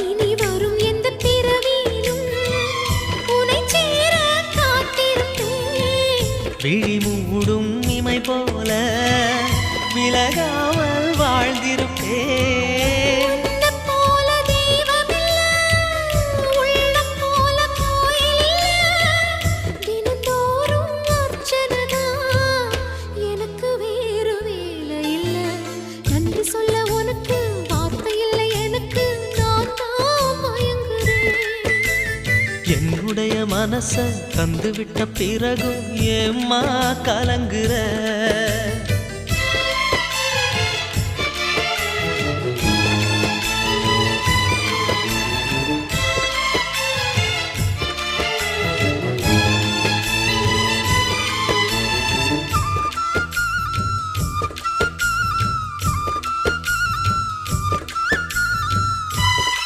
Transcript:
இனி வரும் எந்த பிறவியிலும் உன்னை சேர காத்திருப்பேன். விழி மூடும் இமை போல விலகாமல் வாழ்ந்திருப்பேன். உன்னைப் போல தெய்வமில்ல, உள்ளம் போல கோயில் இல்ல. தினந்தோறும் அர்ச்சனைதான், எனக்கு வேறு வேலை இல்ல. நன்றி சொல்ல உனக்கு வார்த்தை இல்லை எனக்கு, நான் தான் மயங்குறேன். என்னுடைய மனச தந்துவிட்ட பிறகும் ஏம்மா கலங்குற?